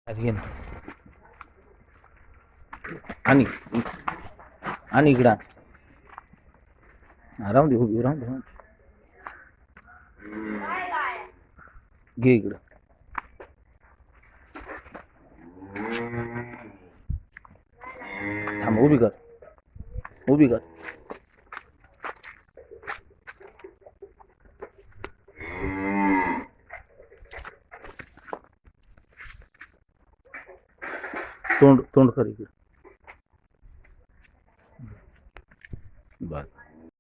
आज घे ना. आणि आणि इकडं आण. राहून दे उभी राहून दे घे इकडं. थांब उभी कर उभी कर. तोंड तोंड कर इकडं.